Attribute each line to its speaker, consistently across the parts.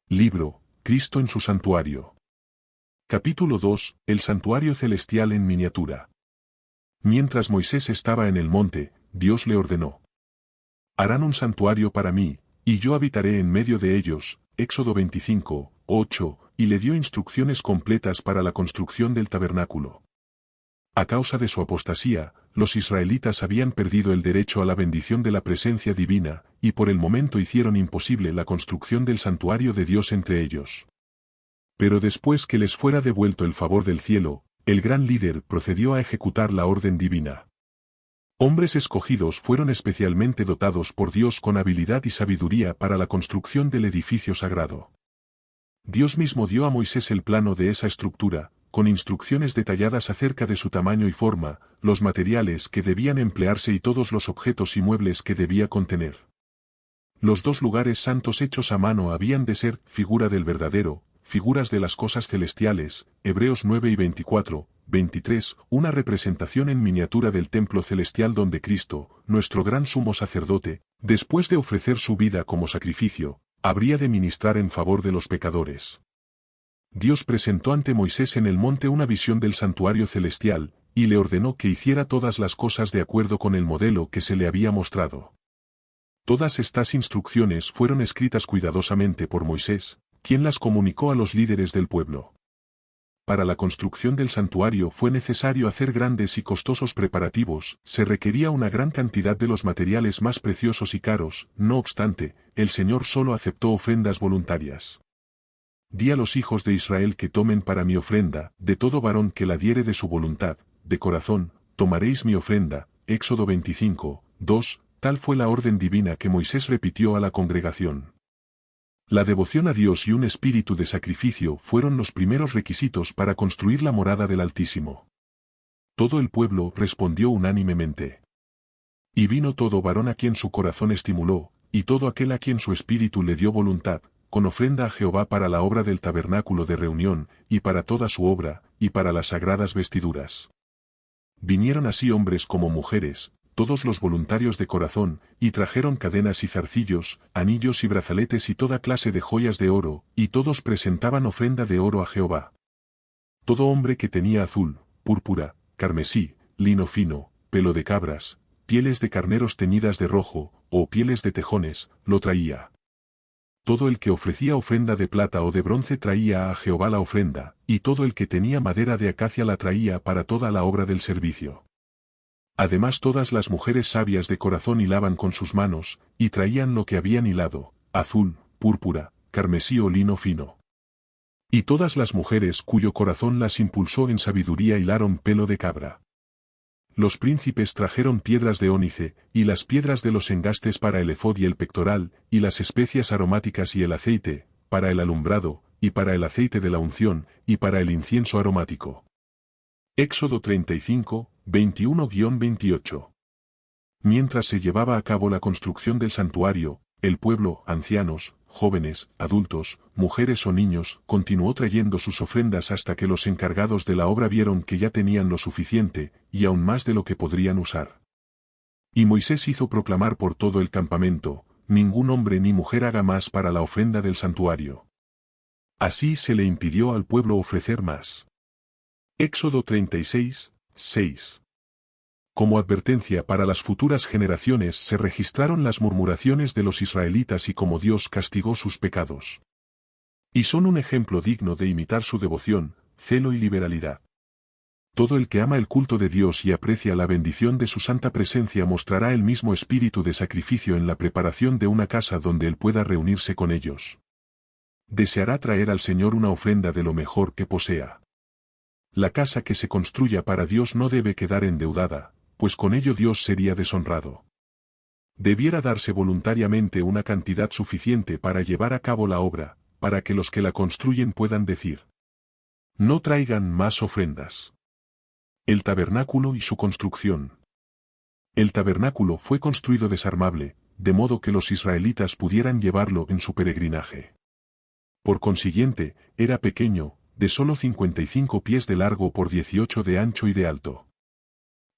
Speaker 1: Libro, Cristo en su santuario. Capítulo 2, El santuario celestial en miniatura. Mientras Moisés estaba en el monte, Dios le ordenó: harán un santuario para mí, y yo habitaré en medio de ellos. Éxodo 25, 8, y le dio instrucciones completas para la construcción del tabernáculo. A causa de su apostasía, los israelitas habían perdido el derecho a la bendición de la presencia divina, y por el momento hicieron imposible la construcción del santuario de Dios entre ellos. Pero después que les fuera devuelto el favor del cielo, el gran líder procedió a ejecutar la orden divina. Hombres escogidos fueron especialmente dotados por Dios con habilidad y sabiduría para la construcción del edificio sagrado. Dios mismo dio a Moisés el plano de esa estructura, con instrucciones detalladas acerca de su tamaño y forma, los materiales que debían emplearse y todos los objetos y muebles que debía contener. Los dos lugares santos hechos a mano habían de ser figura del verdadero, figuras de las cosas celestiales, Hebreos 9 y 24, 23, una representación en miniatura del templo celestial donde Cristo, nuestro gran sumo sacerdote, después de ofrecer su vida como sacrificio, habría de ministrar en favor de los pecadores. Dios presentó ante Moisés en el monte una visión del santuario celestial, y le ordenó que hiciera todas las cosas de acuerdo con el modelo que se le había mostrado. Todas estas instrucciones fueron escritas cuidadosamente por Moisés, quien las comunicó a los líderes del pueblo. Para la construcción del santuario fue necesario hacer grandes y costosos preparativos, se requería una gran cantidad de los materiales más preciosos y caros, no obstante, el Señor solo aceptó ofrendas voluntarias. Di a los hijos de Israel que tomen para mi ofrenda, de todo varón que la diere de su voluntad, de corazón, tomaréis mi ofrenda. Éxodo 25, 2, tal fue la orden divina que Moisés repitió a la congregación. La devoción a Dios y un espíritu de sacrificio fueron los primeros requisitos para construir la morada del Altísimo. Todo el pueblo respondió unánimemente. Y vino todo varón a quien su corazón estimuló, y todo aquel a quien su espíritu le dio voluntad, con ofrenda a Jehová para la obra del tabernáculo de reunión, y para toda su obra, y para las sagradas vestiduras. Vinieron así hombres como mujeres, todos los voluntarios de corazón, y trajeron cadenas y zarcillos, anillos y brazaletes y toda clase de joyas de oro, y todos presentaban ofrenda de oro a Jehová. Todo hombre que tenía azul, púrpura, carmesí, lino fino, pelo de cabras, pieles de carneros teñidas de rojo, o pieles de tejones, lo traía. Todo el que ofrecía ofrenda de plata o de bronce traía a Jehová la ofrenda, y todo el que tenía madera de acacia la traía para toda la obra del servicio. Además todas las mujeres sabias de corazón hilaban con sus manos, y traían lo que habían hilado, azul, púrpura, carmesí o lino fino. Y todas las mujeres cuyo corazón las impulsó en sabiduría hilaron pelo de cabra. Los príncipes trajeron piedras de ónice, y las piedras de los engastes para el efod y el pectoral, y las especias aromáticas y el aceite, para el alumbrado, y para el aceite de la unción, y para el incienso aromático. Éxodo 35, 21-28. Mientras se llevaba a cabo la construcción del santuario, el pueblo, ancianos, jóvenes, adultos, mujeres o niños, continuó trayendo sus ofrendas hasta que los encargados de la obra vieron que ya tenían lo suficiente, y aún más de lo que podrían usar. Y Moisés hizo proclamar por todo el campamento: ningún hombre ni mujer haga más para la ofrenda del santuario. Así se le impidió al pueblo ofrecer más. Éxodo 36, 6. Como advertencia para las futuras generaciones se registraron las murmuraciones de los israelitas y cómo Dios castigó sus pecados. Y son un ejemplo digno de imitar su devoción, celo y liberalidad. Todo el que ama el culto de Dios y aprecia la bendición de su santa presencia mostrará el mismo espíritu de sacrificio en la preparación de una casa donde él pueda reunirse con ellos. Deseará traer al Señor una ofrenda de lo mejor que posea. La casa que se construya para Dios no debe quedar endeudada, pues con ello Dios sería deshonrado. Debiera darse voluntariamente una cantidad suficiente para llevar a cabo la obra, para que los que la construyen puedan decir: no traigan más ofrendas. El tabernáculo y su construcción. El tabernáculo fue construido desarmable, de modo que los israelitas pudieran llevarlo en su peregrinaje. Por consiguiente, era pequeño, de solo 55 pies de largo por 18 de ancho y de alto.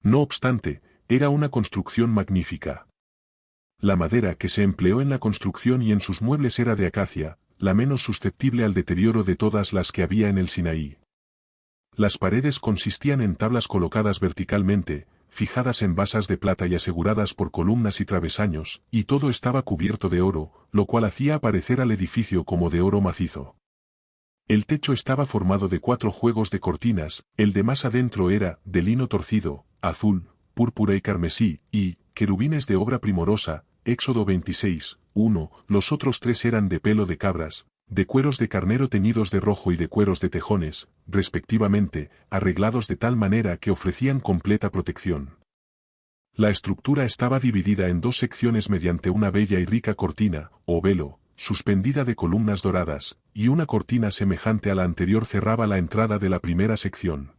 Speaker 1: No obstante, era una construcción magnífica. La madera que se empleó en la construcción y en sus muebles era de acacia, la menos susceptible al deterioro de todas las que había en el Sinaí. Las paredes consistían en tablas colocadas verticalmente, fijadas en basas de plata y aseguradas por columnas y travesaños, y todo estaba cubierto de oro, lo cual hacía aparecer al edificio como de oro macizo. El techo estaba formado de 4 juegos de cortinas, el de más adentro era de lino torcido, azul, púrpura y carmesí, y querubines de obra primorosa, Éxodo 26, 1, los otros 3 eran de pelo de cabras, de cueros de carnero teñidos de rojo y de cueros de tejones, respectivamente, arreglados de tal manera que ofrecían completa protección. La estructura estaba dividida en 2 secciones mediante una bella y rica cortina, o velo, suspendida de columnas doradas, y una cortina semejante a la anterior cerraba la entrada de la primera sección.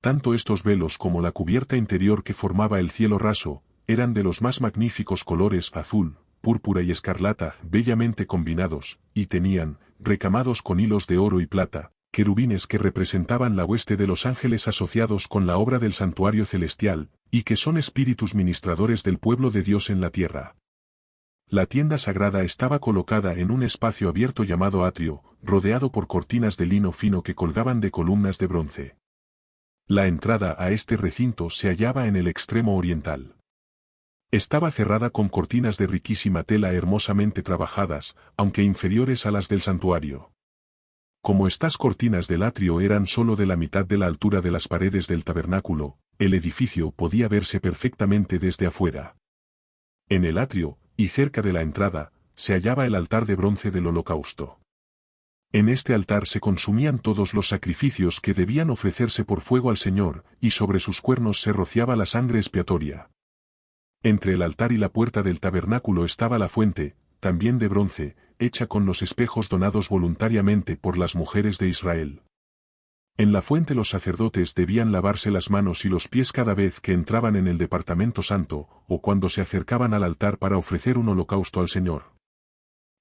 Speaker 1: Tanto estos velos como la cubierta interior que formaba el cielo raso, eran de los más magníficos colores azul, púrpura y escarlata, bellamente combinados, y tenían, recamados con hilos de oro y plata, querubines que representaban la hueste de los ángeles asociados con la obra del santuario celestial, y que son espíritus ministradores del pueblo de Dios en la tierra. La tienda sagrada estaba colocada en un espacio abierto llamado atrio, rodeado por cortinas de lino fino que colgaban de columnas de bronce. La entrada a este recinto se hallaba en el extremo oriental. Estaba cerrada con cortinas de riquísima tela hermosamente trabajadas, aunque inferiores a las del santuario. Como estas cortinas del atrio eran sólo de la mitad de la altura de las paredes del tabernáculo, el edificio podía verse perfectamente desde afuera. En el atrio, y cerca de la entrada, se hallaba el altar de bronce del holocausto. En este altar se consumían todos los sacrificios que debían ofrecerse por fuego al Señor, y sobre sus cuernos se rociaba la sangre expiatoria. Entre el altar y la puerta del tabernáculo estaba la fuente, también de bronce, hecha con los espejos donados voluntariamente por las mujeres de Israel. En la fuente los sacerdotes debían lavarse las manos y los pies cada vez que entraban en el departamento santo, o cuando se acercaban al altar para ofrecer un holocausto al Señor.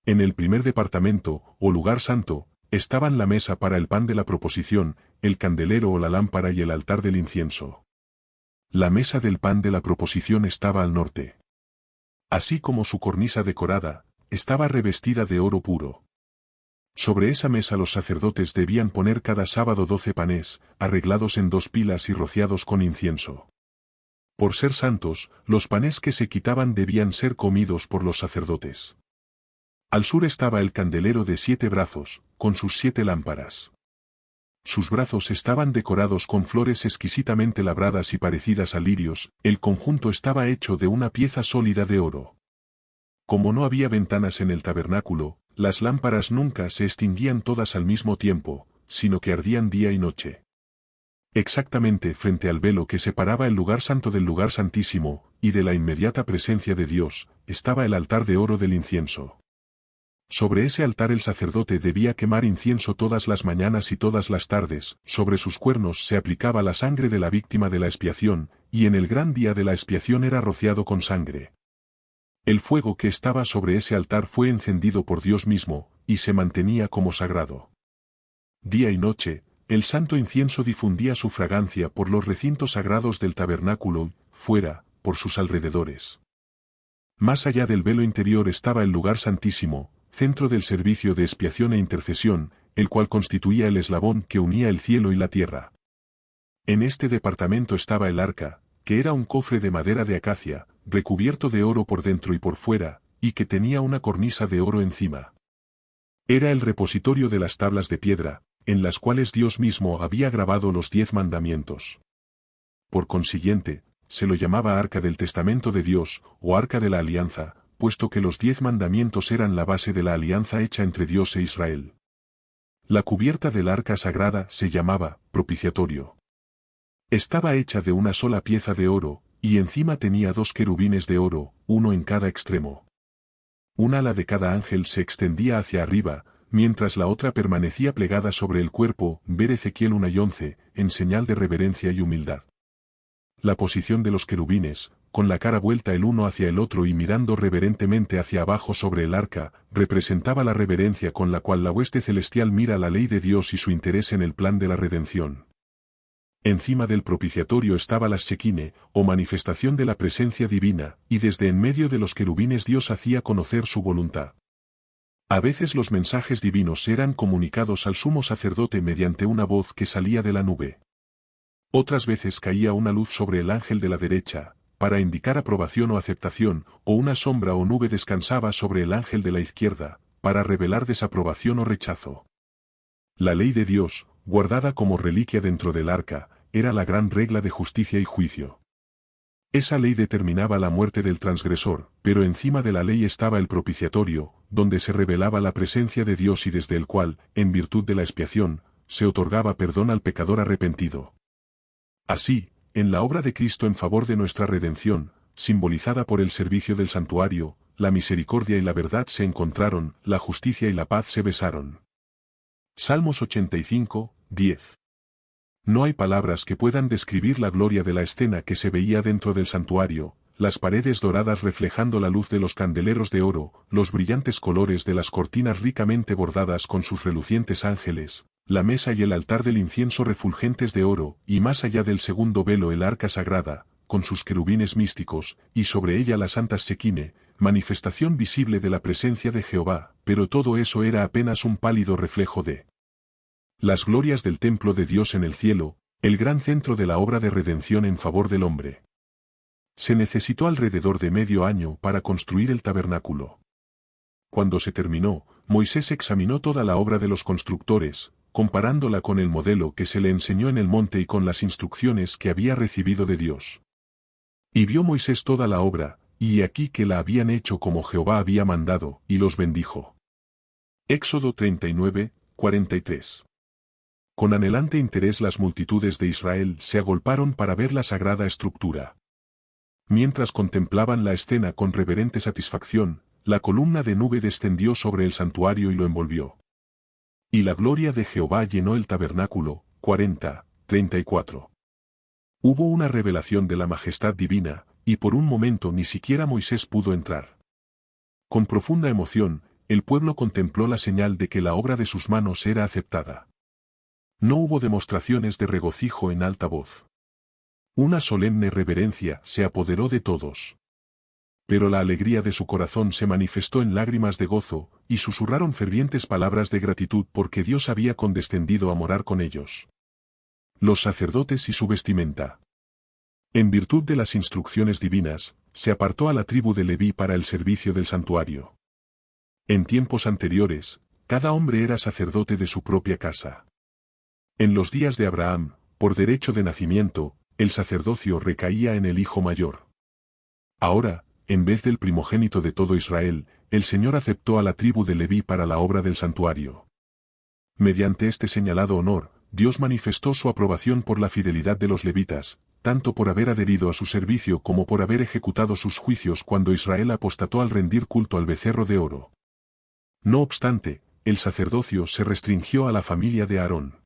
Speaker 1: En el primer departamento, o lugar santo, estaban la mesa para el pan de la proposición, el candelero o la lámpara y el altar del incienso. La mesa del pan de la proposición estaba al norte. Así como su cornisa decorada, estaba revestida de oro puro. Sobre esa mesa los sacerdotes debían poner cada sábado 12 panes, arreglados en 2 pilas y rociados con incienso. Por ser santos, los panes que se quitaban debían ser comidos por los sacerdotes. Al sur estaba el candelero de 7 brazos, con sus 7 lámparas. Sus brazos estaban decorados con flores exquisitamente labradas y parecidas a lirios, el conjunto estaba hecho de una pieza sólida de oro. Como no había ventanas en el tabernáculo, las lámparas nunca se extinguían todas al mismo tiempo, sino que ardían día y noche. Exactamente frente al velo que separaba el lugar santo del lugar santísimo, y de la inmediata presencia de Dios, estaba el altar de oro del incienso. Sobre ese altar el sacerdote debía quemar incienso todas las mañanas y todas las tardes, sobre sus cuernos se aplicaba la sangre de la víctima de la expiación, y en el gran día de la expiación era rociado con sangre. El fuego que estaba sobre ese altar fue encendido por Dios mismo, y se mantenía como sagrado. Día y noche, el santo incienso difundía su fragancia por los recintos sagrados del tabernáculo, fuera, por sus alrededores. Más allá del velo interior estaba el lugar santísimo, centro del servicio de expiación e intercesión, el cual constituía el eslabón que unía el cielo y la tierra. En este departamento estaba el arca, que era un cofre de madera de acacia, recubierto de oro por dentro y por fuera, y que tenía una cornisa de oro encima. Era el repositorio de las tablas de piedra, en las cuales Dios mismo había grabado los 10 mandamientos. Por consiguiente, se lo llamaba Arca del Testamento de Dios, o Arca de la Alianza, puesto que los 10 mandamientos eran la base de la alianza hecha entre Dios e Israel. La cubierta del arca sagrada se llamaba propiciatorio. Estaba hecha de una sola pieza de oro, y encima tenía 2 querubines de oro, uno en cada extremo. Un ala de cada ángel se extendía hacia arriba, mientras la otra permanecía plegada sobre el cuerpo, ver Ezequiel 1:11, en señal de reverencia y humildad. La posición de los querubines, con la cara vuelta el uno hacia el otro y mirando reverentemente hacia abajo sobre el arca, representaba la reverencia con la cual la hueste celestial mira la ley de Dios y su interés en el plan de la redención. Encima del propiciatorio estaba la Shequine, o manifestación de la presencia divina, y desde en medio de los querubines Dios hacía conocer su voluntad. A veces los mensajes divinos eran comunicados al sumo sacerdote mediante una voz que salía de la nube. Otras veces caía una luz sobre el ángel de la derecha, para indicar aprobación o aceptación, o una sombra o nube descansaba sobre el ángel de la izquierda, para revelar desaprobación o rechazo. La ley de Dios, guardada como reliquia dentro del arca, era la gran regla de justicia y juicio. Esa ley determinaba la muerte del transgresor, pero encima de la ley estaba el propiciatorio, donde se revelaba la presencia de Dios y desde el cual, en virtud de la expiación, se otorgaba perdón al pecador arrepentido. Así, en la obra de Cristo en favor de nuestra redención, simbolizada por el servicio del santuario, la misericordia y la verdad se encontraron, la justicia y la paz se besaron. Salmos 85, 10. No hay palabras que puedan describir la gloria de la escena que se veía dentro del santuario, las paredes doradas reflejando la luz de los candeleros de oro, los brillantes colores de las cortinas ricamente bordadas con sus relucientes ángeles, la mesa y el altar del incienso refulgentes de oro, y más allá del segundo velo el arca sagrada, con sus querubines místicos, y sobre ella la santa Shequine, manifestación visible de la presencia de Jehová, pero todo eso era apenas un pálido reflejo de las glorias del templo de Dios en el cielo, el gran centro de la obra de redención en favor del hombre. Se necesitó alrededor de medio año para construir el tabernáculo. Cuando se terminó, Moisés examinó toda la obra de los constructores, comparándola con el modelo que se le enseñó en el monte y con las instrucciones que había recibido de Dios. Y vio Moisés toda la obra, y he aquí que la habían hecho como Jehová había mandado, y los bendijo. Éxodo 39, 43. Con anhelante interés las multitudes de Israel se agolparon para ver la sagrada estructura. Mientras contemplaban la escena con reverente satisfacción, la columna de nube descendió sobre el santuario y lo envolvió. Y la gloria de Jehová llenó el tabernáculo. 40, 34. Hubo una revelación de la majestad divina, y por un momento ni siquiera Moisés pudo entrar. Con profunda emoción, el pueblo contempló la señal de que la obra de sus manos era aceptada. No hubo demostraciones de regocijo en alta voz. Una solemne reverencia se apoderó de todos. Pero la alegría de su corazón se manifestó en lágrimas de gozo, y susurraron fervientes palabras de gratitud porque Dios había condescendido a morar con ellos. Los sacerdotes y su vestimenta. En virtud de las instrucciones divinas, se apartó a la tribu de Leví para el servicio del santuario. En tiempos anteriores, cada hombre era sacerdote de su propia casa. En los días de Abraham, por derecho de nacimiento, el sacerdocio recaía en el hijo mayor. Ahora, en vez del primogénito de todo Israel, el Señor aceptó a la tribu de Leví para la obra del santuario. Mediante este señalado honor, Dios manifestó su aprobación por la fidelidad de los levitas, tanto por haber adherido a su servicio como por haber ejecutado sus juicios cuando Israel apostató al rendir culto al becerro de oro. No obstante, el sacerdocio se restringió a la familia de Aarón.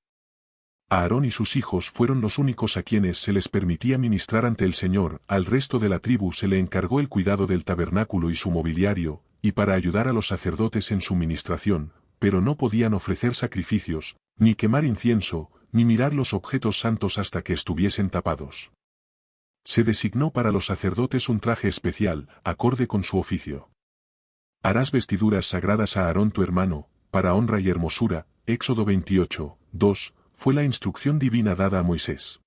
Speaker 1: Aarón y sus hijos fueron los únicos a quienes se les permitía ministrar ante el Señor, al resto de la tribu se le encargó el cuidado del tabernáculo y su mobiliario, y para ayudar a los sacerdotes en su ministración, pero no podían ofrecer sacrificios, ni quemar incienso, ni mirar los objetos santos hasta que estuviesen tapados. Se designó para los sacerdotes un traje especial, acorde con su oficio. Harás vestiduras sagradas a Aarón tu hermano, para honra y hermosura, Éxodo 28, 2, fue la instrucción divina dada a Moisés.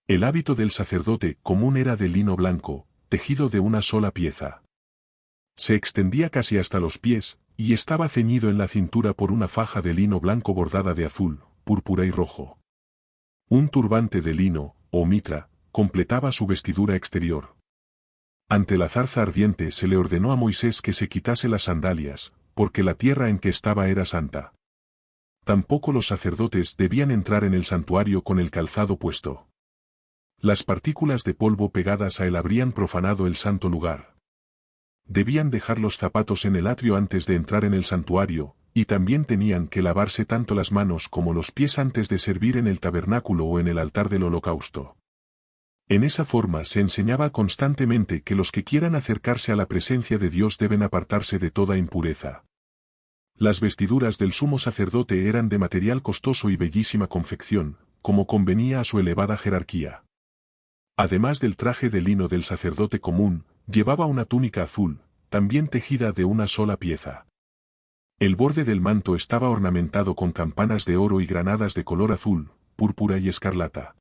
Speaker 1: El hábito del sacerdote común era de lino blanco, tejido de una sola pieza. Se extendía casi hasta los pies, y estaba ceñido en la cintura por una faja de lino blanco bordada de azul, púrpura y rojo. Un turbante de lino, o mitra, completaba su vestidura exterior. Ante la zarza ardiente se le ordenó a Moisés que se quitase las sandalias, porque la tierra en que estaba era santa. Tampoco los sacerdotes debían entrar en el santuario con el calzado puesto. Las partículas de polvo pegadas a él habrían profanado el santo lugar. Debían dejar los zapatos en el atrio antes de entrar en el santuario, y también tenían que lavarse tanto las manos como los pies antes de servir en el tabernáculo o en el altar del holocausto. En esa forma se enseñaba constantemente que los que quieran acercarse a la presencia de Dios deben apartarse de toda impureza. Las vestiduras del sumo sacerdote eran de material costoso y bellísima confección, como convenía a su elevada jerarquía. Además del traje de lino del sacerdote común, llevaba una túnica azul, también tejida de una sola pieza. El borde del manto estaba ornamentado con campanas de oro y granadas de color azul, púrpura y escarlata.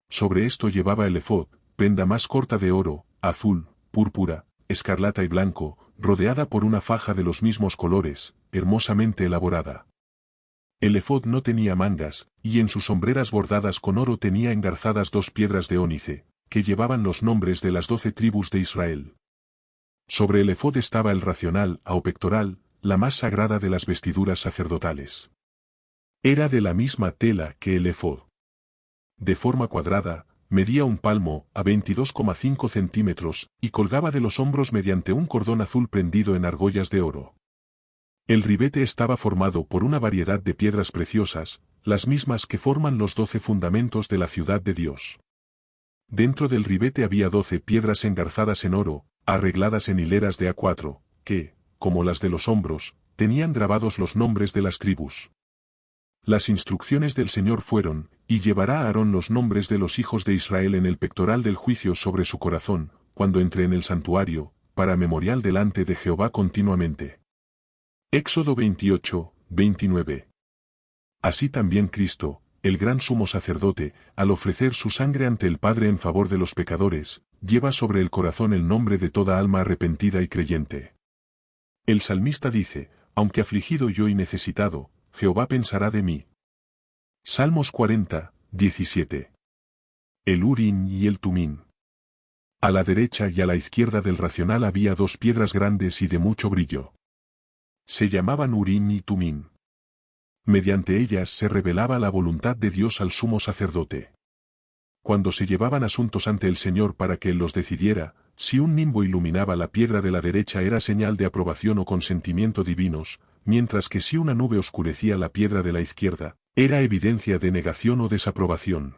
Speaker 1: Sobre esto llevaba el efod, prenda más corta de oro, azul, púrpura, escarlata y blanco, rodeada por una faja de los mismos colores, hermosamente elaborada. El efod no tenía mangas, y en sus sombreras bordadas con oro tenía engarzadas 2 piedras de ónice, que llevaban los nombres de las 12 tribus de Israel. Sobre el efod estaba el racional, o pectoral, la más sagrada de las vestiduras sacerdotales. Era de la misma tela que el efod. De forma cuadrada, medía 1 palmo, a 22,5 centímetros, y colgaba de los hombros mediante un cordón azul prendido en argollas de oro. El ribete estaba formado por una variedad de piedras preciosas, las mismas que forman los 12 fundamentos de la ciudad de Dios. Dentro del ribete había 12 piedras engarzadas en oro, arregladas en hileras de A4, que, como las de los hombros, tenían grabados los nombres de las tribus. Las instrucciones del Señor fueron, y llevará a Aarón los nombres de los hijos de Israel en el pectoral del juicio sobre su corazón, cuando entre en el santuario, para memorial delante de Jehová continuamente. Éxodo 28, 29. Así también Cristo, el gran sumo sacerdote, al ofrecer su sangre ante el Padre en favor de los pecadores, lleva sobre el corazón el nombre de toda alma arrepentida y creyente. El salmista dice, aunque afligido yo y necesitado, Jehová pensará de mí. Salmos 40, 17. El Urim y el Tumim. A la derecha y a la izquierda del racional había 2 piedras grandes y de mucho brillo. Se llamaban Urim y Tumim. Mediante ellas se revelaba la voluntad de Dios al sumo sacerdote. Cuando se llevaban asuntos ante el Señor para que Él los decidiera, si un nimbo iluminaba la piedra de la derecha era señal de aprobación o consentimiento divinos, mientras que si una nube oscurecía la piedra de la izquierda, era evidencia de negación o desaprobación.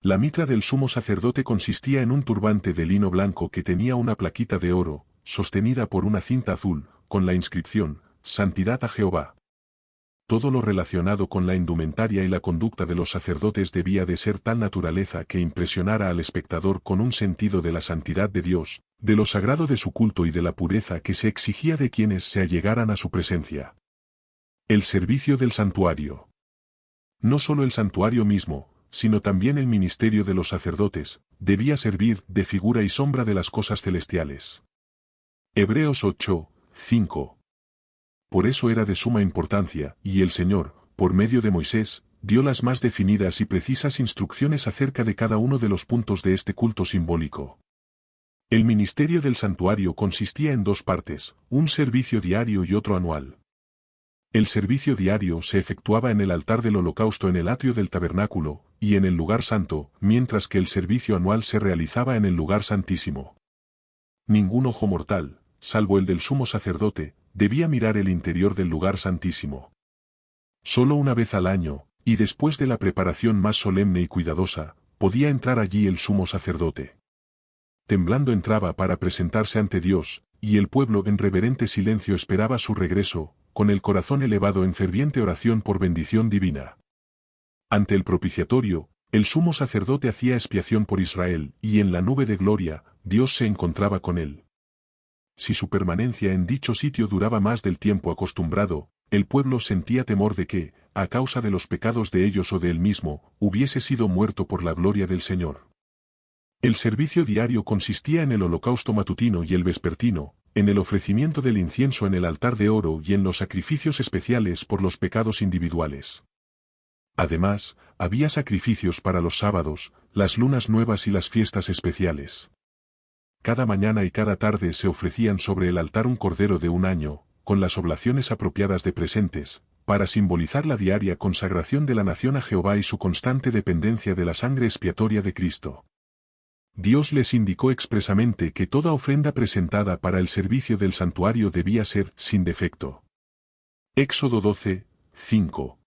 Speaker 1: La mitra del sumo sacerdote consistía en un turbante de lino blanco que tenía una plaquita de oro, sostenida por una cinta azul, con la inscripción, Santidad a Jehová. Todo lo relacionado con la indumentaria y la conducta de los sacerdotes debía de ser tal naturaleza que impresionara al espectador con un sentido de la santidad de Dios, de lo sagrado de su culto y de la pureza que se exigía de quienes se allegaran a su presencia. El servicio del santuario. No solo el santuario mismo, sino también el ministerio de los sacerdotes, debía servir de figura y sombra de las cosas celestiales. Hebreos 8, 5. Por eso era de suma importancia, y el Señor, por medio de Moisés, dio las más definidas y precisas instrucciones acerca de cada uno de los puntos de este culto simbólico. El ministerio del santuario consistía en 2 partes, un servicio diario y otro anual. El servicio diario se efectuaba en el altar del holocausto en el atrio del tabernáculo, y en el lugar santo, mientras que el servicio anual se realizaba en el lugar santísimo. Ningún ojo mortal, salvo el del sumo sacerdote, debía mirar el interior del lugar santísimo. Solo una vez al año, y después de la preparación más solemne y cuidadosa, podía entrar allí el sumo sacerdote. Temblando entraba para presentarse ante Dios, y el pueblo en reverente silencio esperaba su regreso, con el corazón elevado en ferviente oración por bendición divina. Ante el propiciatorio, el sumo sacerdote hacía expiación por Israel, y en la nube de gloria, Dios se encontraba con él. Si su permanencia en dicho sitio duraba más del tiempo acostumbrado, el pueblo sentía temor de que, a causa de los pecados de ellos o de él mismo, hubiese sido muerto por la gloria del Señor. El servicio diario consistía en el holocausto matutino y el vespertino, en el ofrecimiento del incienso en el altar de oro y en los sacrificios especiales por los pecados individuales. Además, había sacrificios para los sábados, las lunas nuevas y las fiestas especiales. Cada mañana y cada tarde se ofrecían sobre el altar un cordero de 1 año, con las oblaciones apropiadas de presentes, para simbolizar la diaria consagración de la nación a Jehová y su constante dependencia de la sangre expiatoria de Cristo. Dios les indicó expresamente que toda ofrenda presentada para el servicio del santuario debía ser sin defecto. Éxodo 12, 5.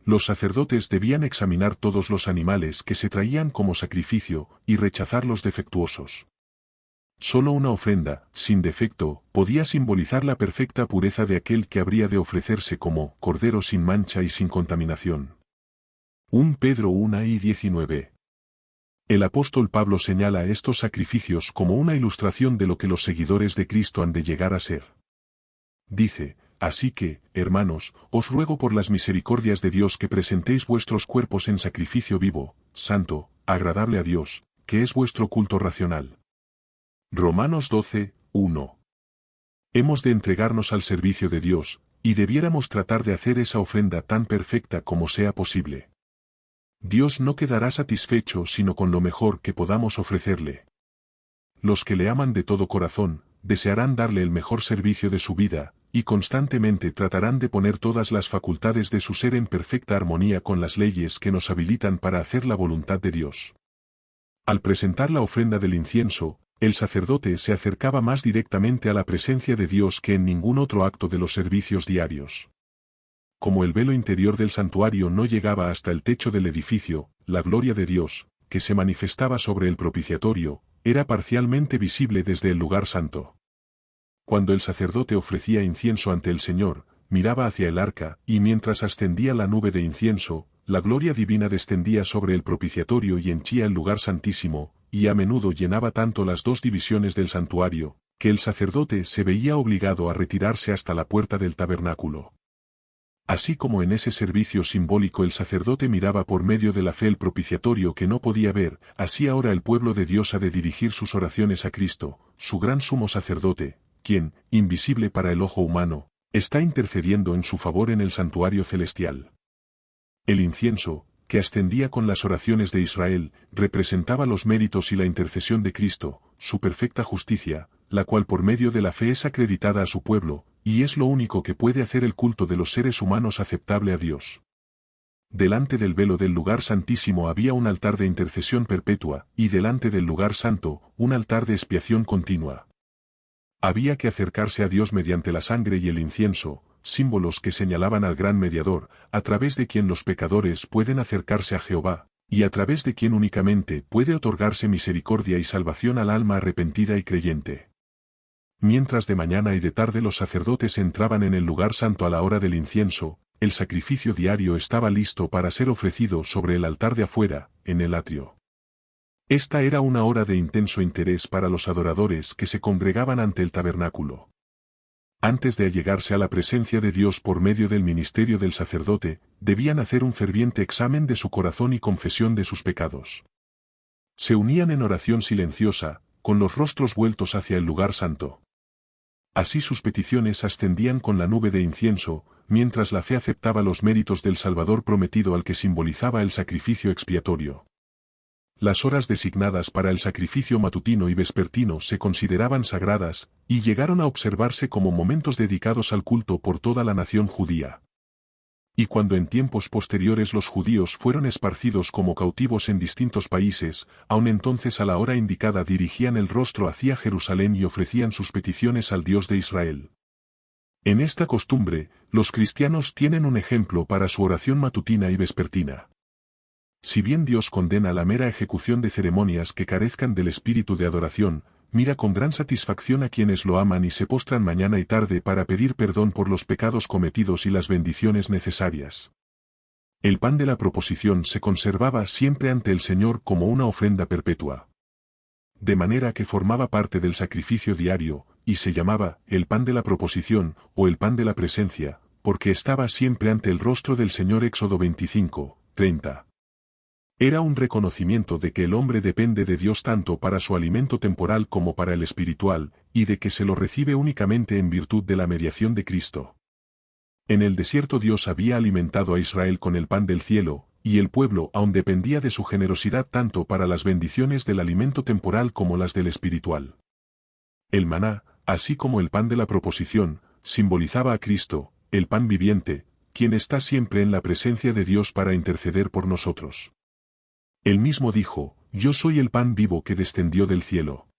Speaker 1: Los sacerdotes debían examinar todos los animales que se traían como sacrificio y rechazar los defectuosos. Solo una ofrenda, sin defecto, podía simbolizar la perfecta pureza de aquel que habría de ofrecerse como cordero sin mancha y sin contaminación. 1 Pedro 1 y 19. El apóstol Pablo señala estos sacrificios como una ilustración de lo que los seguidores de Cristo han de llegar a ser. Dice, así que, hermanos, os ruego por las misericordias de Dios que presentéis vuestros cuerpos en sacrificio vivo, santo, agradable a Dios, que es vuestro culto racional. Romanos 12, 1. Hemos de entregarnos al servicio de Dios, y debiéramos tratar de hacer esa ofrenda tan perfecta como sea posible. Dios no quedará satisfecho sino con lo mejor que podamos ofrecerle. Los que le aman de todo corazón, desearán darle el mejor servicio de su vida, y constantemente tratarán de poner todas las facultades de su ser en perfecta armonía con las leyes que nos habilitan para hacer la voluntad de Dios. Al presentar la ofrenda del incienso, el sacerdote se acercaba más directamente a la presencia de Dios que en ningún otro acto de los servicios diarios. Como el velo interior del santuario no llegaba hasta el techo del edificio, la gloria de Dios, que se manifestaba sobre el propiciatorio, era parcialmente visible desde el lugar santo. Cuando el sacerdote ofrecía incienso ante el Señor, miraba hacia el arca, y mientras ascendía la nube de incienso, la gloria divina descendía sobre el propiciatorio y henchía el lugar santísimo, y a menudo llenaba tanto las dos divisiones del santuario, que el sacerdote se veía obligado a retirarse hasta la puerta del tabernáculo. Así como en ese servicio simbólico el sacerdote miraba por medio de la fe el propiciatorio que no podía ver, así ahora el pueblo de Dios ha de dirigir sus oraciones a Cristo, su gran sumo sacerdote, quien, invisible para el ojo humano, está intercediendo en su favor en el santuario celestial. El incienso, que ascendía con las oraciones de Israel, representaba los méritos y la intercesión de Cristo, su perfecta justicia, la cual por medio de la fe es acreditada a su pueblo, y es lo único que puede hacer el culto de los seres humanos aceptable a Dios. Delante del velo del lugar santísimo había un altar de intercesión perpetua, y delante del lugar santo, un altar de expiación continua. Había que acercarse a Dios mediante la sangre y el incienso, símbolos que señalaban al gran mediador, a través de quien los pecadores pueden acercarse a Jehová, y a través de quien únicamente puede otorgarse misericordia y salvación al alma arrepentida y creyente. Mientras de mañana y de tarde los sacerdotes entraban en el lugar santo a la hora del incienso, el sacrificio diario estaba listo para ser ofrecido sobre el altar de afuera, en el atrio. Esta era una hora de intenso interés para los adoradores que se congregaban ante el tabernáculo. Antes de allegarse a la presencia de Dios por medio del ministerio del sacerdote, debían hacer un ferviente examen de su corazón y confesión de sus pecados. Se unían en oración silenciosa, con los rostros vueltos hacia el lugar santo. Así sus peticiones ascendían con la nube de incienso, mientras la fe aceptaba los méritos del Salvador prometido al que simbolizaba el sacrificio expiatorio. Las horas designadas para el sacrificio matutino y vespertino se consideraban sagradas, y llegaron a observarse como momentos dedicados al culto por toda la nación judía. Y cuando en tiempos posteriores los judíos fueron esparcidos como cautivos en distintos países, aun entonces a la hora indicada dirigían el rostro hacia Jerusalén y ofrecían sus peticiones al Dios de Israel. En esta costumbre, los cristianos tienen un ejemplo para su oración matutina y vespertina. Si bien Dios condena la mera ejecución de ceremonias que carezcan del espíritu de adoración, mira con gran satisfacción a quienes lo aman y se postran mañana y tarde para pedir perdón por los pecados cometidos y las bendiciones necesarias. El pan de la proposición se conservaba siempre ante el Señor como una ofrenda perpetua. De manera que formaba parte del sacrificio diario, y se llamaba el pan de la proposición, o el pan de la presencia, porque estaba siempre ante el rostro del Señor. Éxodo 25, 30. Era un reconocimiento de que el hombre depende de Dios tanto para su alimento temporal como para el espiritual, y de que se lo recibe únicamente en virtud de la mediación de Cristo. En el desierto Dios había alimentado a Israel con el pan del cielo, y el pueblo aún dependía de su generosidad tanto para las bendiciones del alimento temporal como las del espiritual. El maná, así como el pan de la proposición, simbolizaba a Cristo, el pan viviente, quien está siempre en la presencia de Dios para interceder por nosotros. Él mismo dijo, «Yo soy el pan vivo que descendió del cielo».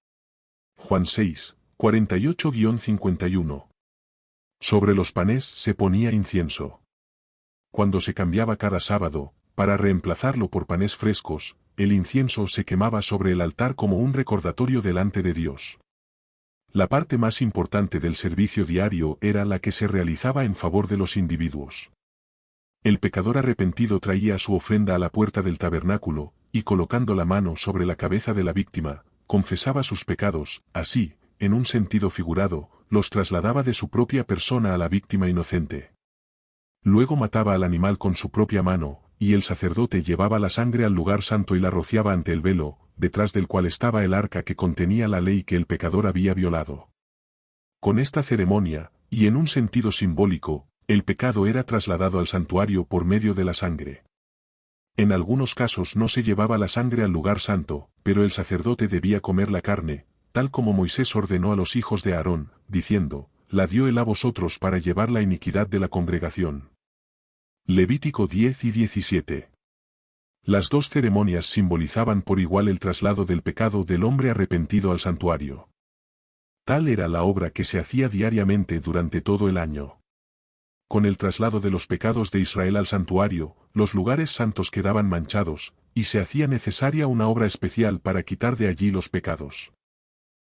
Speaker 1: Juan 6, 48-51. Sobre los panes se ponía incienso. Cuando se cambiaba cada sábado, para reemplazarlo por panes frescos, el incienso se quemaba sobre el altar como un recordatorio delante de Dios. La parte más importante del servicio diario era la que se realizaba en favor de los individuos. El pecador arrepentido traía su ofrenda a la puerta del tabernáculo, y colocando la mano sobre la cabeza de la víctima, confesaba sus pecados, así, en un sentido figurado, los trasladaba de su propia persona a la víctima inocente. Luego mataba al animal con su propia mano, y el sacerdote llevaba la sangre al lugar santo y la rociaba ante el velo, detrás del cual estaba el arca que contenía la ley que el pecador había violado. Con esta ceremonia, y en un sentido simbólico, el pecado era trasladado al santuario por medio de la sangre. En algunos casos no se llevaba la sangre al lugar santo, pero el sacerdote debía comer la carne, tal como Moisés ordenó a los hijos de Aarón, diciendo, la dio él a vosotros para llevar la iniquidad de la congregación. Levítico 10 y 17. Las dos ceremonias simbolizaban por igual el traslado del pecado del hombre arrepentido al santuario. Tal era la obra que se hacía diariamente durante todo el año. Con el traslado de los pecados de Israel al santuario, los lugares santos quedaban manchados, y se hacía necesaria una obra especial para quitar de allí los pecados.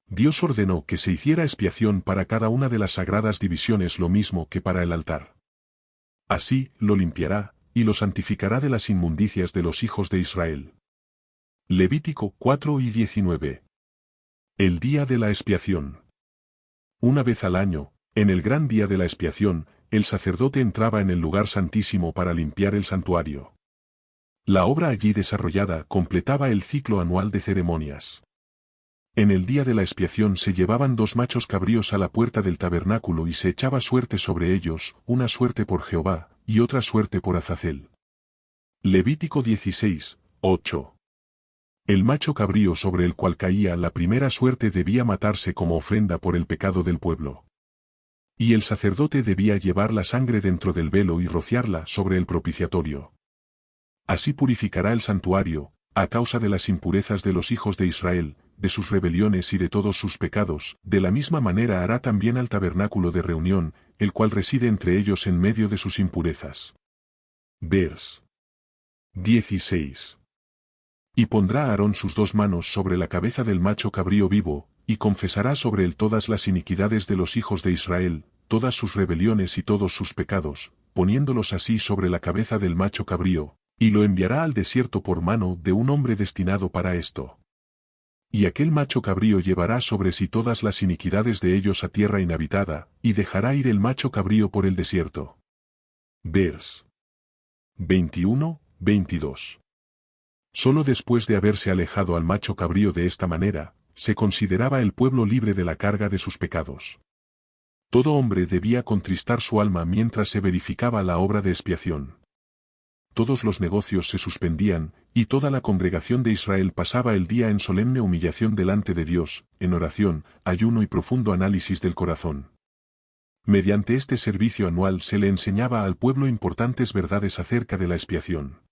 Speaker 1: Dios ordenó que se hiciera expiación para cada una de las sagradas divisiones lo mismo que para el altar. Así, lo limpiará, y lo santificará de las inmundicias de los hijos de Israel. Levítico 4 y 19. El día de la expiación. Una vez al año, en el gran día de la expiación, el sacerdote entraba en el lugar santísimo para limpiar el santuario. La obra allí desarrollada completaba el ciclo anual de ceremonias. En el día de la expiación se llevaban 2 machos cabríos a la puerta del tabernáculo y se echaba suerte sobre ellos, una suerte por Jehová, y otra suerte por Azazel. Levítico 16, 8. El macho cabrío sobre el cual caía la primera suerte debía matarse como ofrenda por el pecado del pueblo. Y el sacerdote debía llevar la sangre dentro del velo y rociarla sobre el propiciatorio. Así purificará el santuario, a causa de las impurezas de los hijos de Israel, de sus rebeliones y de todos sus pecados, de la misma manera hará también al tabernáculo de reunión, el cual reside entre ellos en medio de sus impurezas. Vers 16. Y pondrá Aarón sus 2 manos sobre la cabeza del macho cabrío vivo, y confesará sobre él todas las iniquidades de los hijos de Israel, todas sus rebeliones y todos sus pecados, poniéndolos así sobre la cabeza del macho cabrío, y lo enviará al desierto por mano de un hombre destinado para esto. Y aquel macho cabrío llevará sobre sí todas las iniquidades de ellos a tierra inhabitada, y dejará ir el macho cabrío por el desierto. Vers 21, 22. Solo después de haberse alejado al macho cabrío de esta manera, se consideraba el pueblo libre de la carga de sus pecados. Todo hombre debía contristar su alma mientras se verificaba la obra de expiación. Todos los negocios se suspendían, y toda la congregación de Israel pasaba el día en solemne humillación delante de Dios, en oración, ayuno y profundo análisis del corazón. Mediante este servicio anual se le enseñaba al pueblo importantes verdades acerca de la expiación.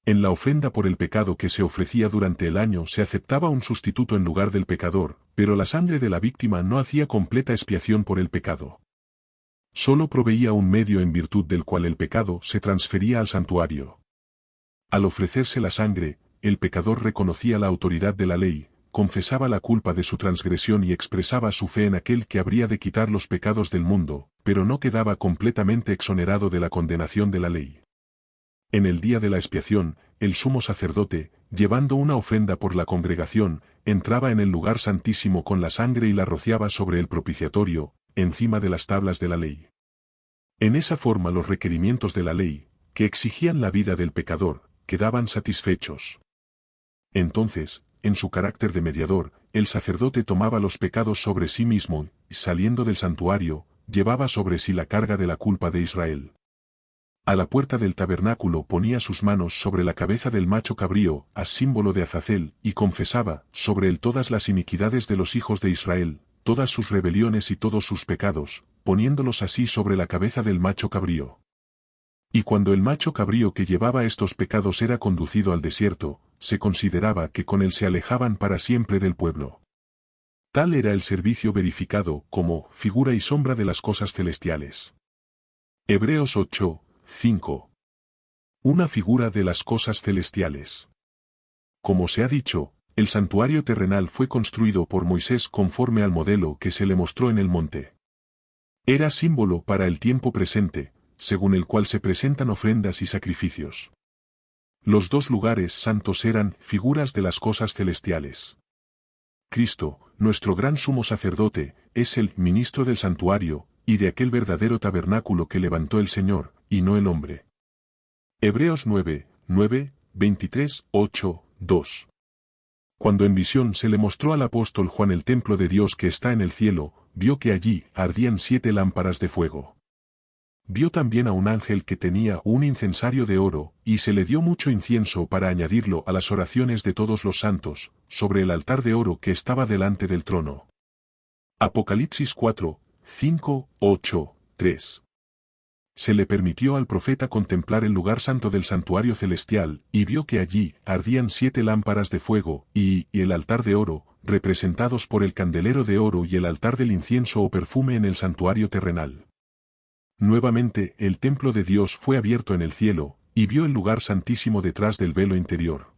Speaker 1: En la ofrenda por el pecado que se ofrecía durante el año se aceptaba un sustituto en lugar del pecador, pero la sangre de la víctima no hacía completa expiación por el pecado. Solo proveía un medio en virtud del cual el pecado se transfería al santuario. Al ofrecerse la sangre, el pecador reconocía la autoridad de la ley, confesaba la culpa de su transgresión y expresaba su fe en aquel que habría de quitar los pecados del mundo, pero no quedaba completamente exonerado de la condenación de la ley. En el día de la expiación, el sumo sacerdote, llevando una ofrenda por la congregación, entraba en el lugar santísimo con la sangre y la rociaba sobre el propiciatorio, encima de las tablas de la ley. En esa forma los requerimientos de la ley, que exigían la vida del pecador, quedaban satisfechos. Entonces, en su carácter de mediador, el sacerdote tomaba los pecados sobre sí mismo, y saliendo del santuario, llevaba sobre sí la carga de la culpa de Israel. A la puerta del tabernáculo ponía sus manos sobre la cabeza del macho cabrío, a símbolo de Azazel, y confesaba sobre él todas las iniquidades de los hijos de Israel, todas sus rebeliones y todos sus pecados, poniéndolos así sobre la cabeza del macho cabrío. Y cuando el macho cabrío que llevaba estos pecados era conducido al desierto, se consideraba que con él se alejaban para siempre del pueblo. Tal era el servicio verificado como figura y sombra de las cosas celestiales. Hebreos 8, 5. Una figura de las cosas celestiales. Como se ha dicho, el santuario terrenal fue construido por Moisés conforme al modelo que se le mostró en el monte. Era símbolo para el tiempo presente, según el cual se presentan ofrendas y sacrificios. Los 2 lugares santos eran figuras de las cosas celestiales. Cristo, nuestro gran sumo sacerdote, es el ministro del santuario, y de aquel verdadero tabernáculo que levantó el Señor, y no el hombre. Hebreos 9, 23, 8, 2. Cuando en visión se le mostró al apóstol Juan el templo de Dios que está en el cielo, vio que allí ardían 7 lámparas de fuego. Vio también a un ángel que tenía un incensario de oro, y se le dio mucho incienso para añadirlo a las oraciones de todos los santos, sobre el altar de oro que estaba delante del trono. Apocalipsis 4, 5, 8, 3. Se le permitió al profeta contemplar el lugar santo del santuario celestial, y vio que allí ardían 7 lámparas de fuego, y el altar de oro, representados por el candelero de oro y el altar del incienso o perfume en el santuario terrenal. Nuevamente el templo de Dios fue abierto en el cielo, y vio el lugar santísimo detrás del velo interior.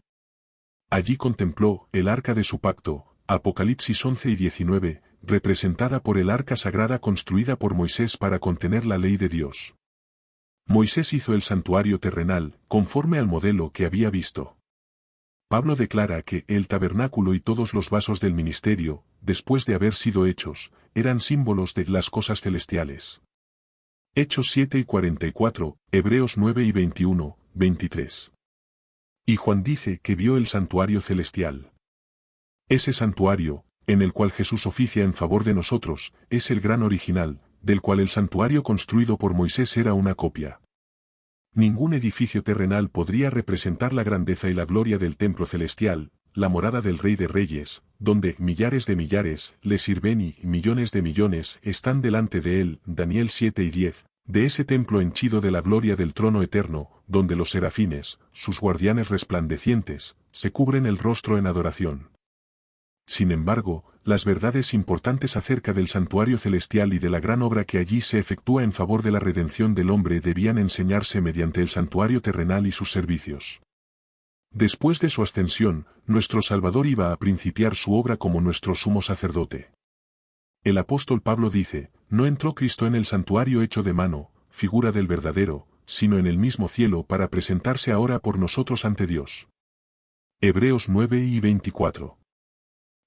Speaker 1: Allí contempló el arca de su pacto, Apocalipsis 11 y 19, representada por el arca sagrada construida por Moisés para contener la ley de Dios. Moisés hizo el santuario terrenal, conforme al modelo que había visto. Pablo declara que el tabernáculo y todos los vasos del ministerio, después de haber sido hechos, eran símbolos de las cosas celestiales. Hechos 7 y 44, Hebreos 9 y 21, 23. Y Juan dice que vio el santuario celestial. Ese santuario, en el cual Jesús oficia en favor de nosotros, es el gran original, del cual el santuario construido por Moisés era una copia. Ningún edificio terrenal podría representar la grandeza y la gloria del templo celestial, la morada del Rey de Reyes, donde millares de millares le sirven y millones de millones están delante de él, Daniel 7 y 10, de ese templo henchido de la gloria del trono eterno, donde los serafines, sus guardianes resplandecientes, se cubren el rostro en adoración. Sin embargo, las verdades importantes acerca del santuario celestial y de la gran obra que allí se efectúa en favor de la redención del hombre debían enseñarse mediante el santuario terrenal y sus servicios. Después de su ascensión, nuestro Salvador iba a principiar su obra como nuestro sumo sacerdote. El apóstol Pablo dice, no entró Cristo en el santuario hecho de mano, figura del verdadero, sino en el mismo cielo para presentarse ahora por nosotros ante Dios. Hebreos 9 y 24.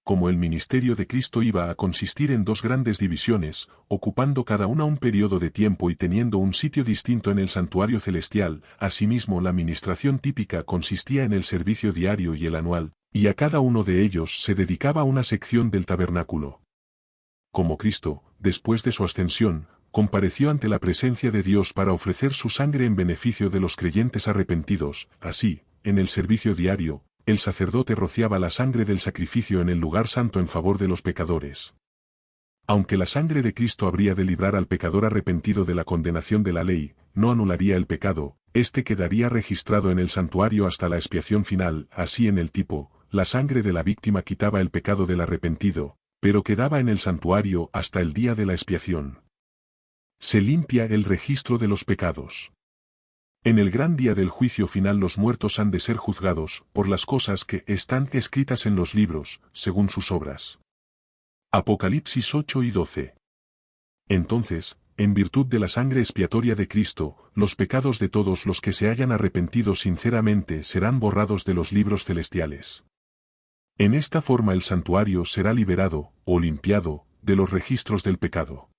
Speaker 1: Como el ministerio de Cristo iba a consistir en 2 grandes divisiones, ocupando cada una un periodo de tiempo y teniendo un sitio distinto en el santuario celestial, asimismo la ministración típica consistía en el servicio diario y el anual, y a cada uno de ellos se dedicaba una sección del tabernáculo. Como Cristo, después de su ascensión, compareció ante la presencia de Dios para ofrecer su sangre en beneficio de los creyentes arrepentidos, así, en el servicio diario, el sacerdote rociaba la sangre del sacrificio en el lugar santo en favor de los pecadores. Aunque la sangre de Cristo habría de librar al pecador arrepentido de la condenación de la ley, no anularía el pecado, este quedaría registrado en el santuario hasta la expiación final, así en el tipo, la sangre de la víctima quitaba el pecado del arrepentido, pero quedaba en el santuario hasta el día de la expiación. Se limpia el registro de los pecados. En el gran día del juicio final los muertos han de ser juzgados por las cosas que están escritas en los libros, según sus obras. Apocalipsis 8 y 12. Entonces, en virtud de la sangre expiatoria de Cristo, los pecados de todos los que se hayan arrepentido sinceramente serán borrados de los libros celestiales. En esta forma el santuario será liberado, o limpiado, de los registros del pecado.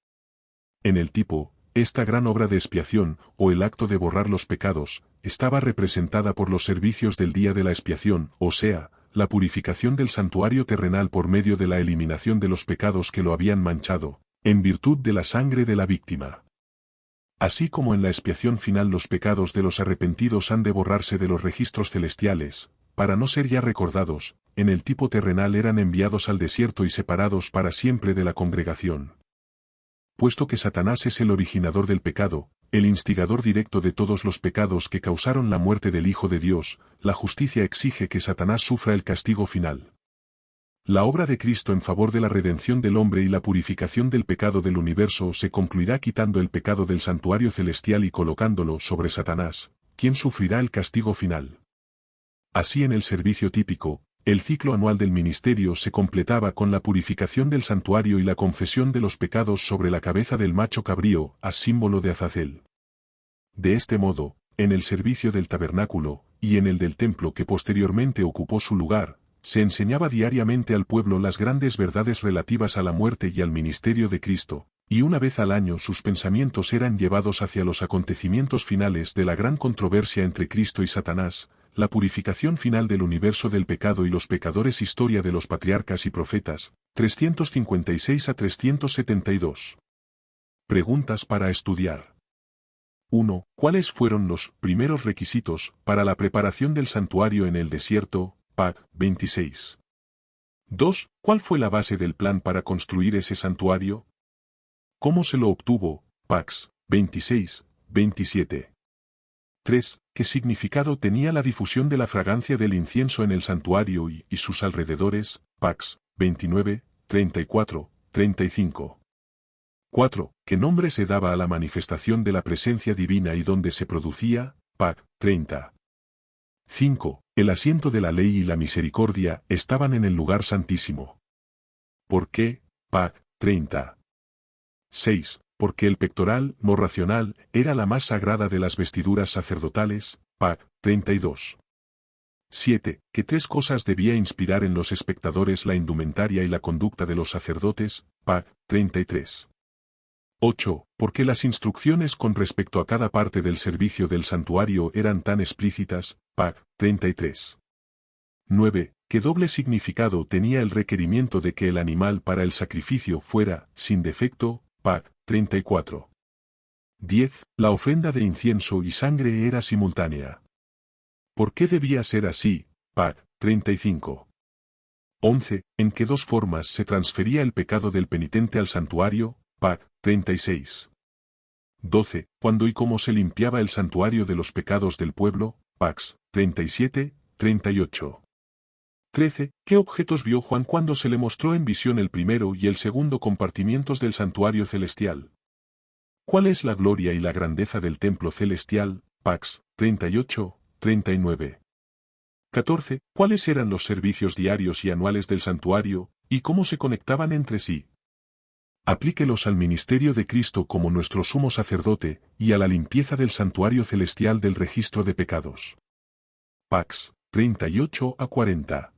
Speaker 1: En el tipo, esta gran obra de expiación, o el acto de borrar los pecados, estaba representada por los servicios del día de la expiación, o sea, la purificación del santuario terrenal por medio de la eliminación de los pecados que lo habían manchado, en virtud de la sangre de la víctima. Así como en la expiación final los pecados de los arrepentidos han de borrarse de los registros celestiales, para no ser ya recordados, en el tipo terrenal eran enviados al desierto y separados para siempre de la congregación. Puesto que Satanás es el originador del pecado, el instigador directo de todos los pecados que causaron la muerte del Hijo de Dios, la justicia exige que Satanás sufra el castigo final. La obra de Cristo en favor de la redención del hombre y la purificación del pecado del universo se concluirá quitando el pecado del santuario celestial y colocándolo sobre Satanás, quien sufrirá el castigo final. Así en el servicio típico, el ciclo anual del ministerio se completaba con la purificación del santuario y la confesión de los pecados sobre la cabeza del macho cabrío, a símbolo de Azazel. De este modo, en el servicio del tabernáculo, y en el del templo que posteriormente ocupó su lugar, se enseñaba diariamente al pueblo las grandes verdades relativas a la muerte y al ministerio de Cristo, y una vez al año sus pensamientos eran llevados hacia los acontecimientos finales de la gran controversia entre Cristo y Satanás, la purificación final del universo del pecado y los pecadores. Historia de los patriarcas y profetas, 356 a 372. Preguntas para estudiar. 1. ¿Cuáles fueron los primeros requisitos para la preparación del santuario en el desierto? Pag 26. 2. ¿Cuál fue la base del plan para construir ese santuario? ¿Cómo se lo obtuvo? Pax 26, 27. 3. ¿Qué significado tenía la difusión de la fragancia del incienso en el santuario y sus alrededores? Pax 29, 34, 35. 4. ¿Qué nombre se daba a la manifestación de la presencia divina y dónde se producía? Pag 30. 5. El asiento de la ley y la misericordia estaban en el lugar santísimo. ¿Por qué? Pag 30. 6. Porque el pectoral, no racional, era la más sagrada de las vestiduras sacerdotales. Pag 32. 7. ¿Qué tres cosas debía inspirar en los espectadores la indumentaria y la conducta de los sacerdotes? Pag 33. 8. ¿Por qué las instrucciones con respecto a cada parte del servicio del santuario eran tan explícitas? Pag 33. 9. ¿Qué doble significado tenía el requerimiento de que el animal para el sacrificio fuera sin defecto? Pag 34. 10. La ofrenda de incienso y sangre era simultánea. ¿Por qué debía ser así? Pag 35. 11. ¿En qué dos formas se transfería el pecado del penitente al santuario? Pag 36. 12. ¿Cuándo y cómo se limpiaba el santuario de los pecados del pueblo? Pax 37, 38. 13. ¿Qué objetos vio Juan cuando se le mostró en visión el primero y el segundo compartimientos del santuario celestial? ¿Cuál es la gloria y la grandeza del templo celestial? Pax 38, 39. 14. ¿Cuáles eran los servicios diarios y anuales del santuario, y cómo se conectaban entre sí? Aplíquelos al ministerio de Cristo como nuestro sumo sacerdote, y a la limpieza del santuario celestial del registro de pecados. Pax 38 a 40.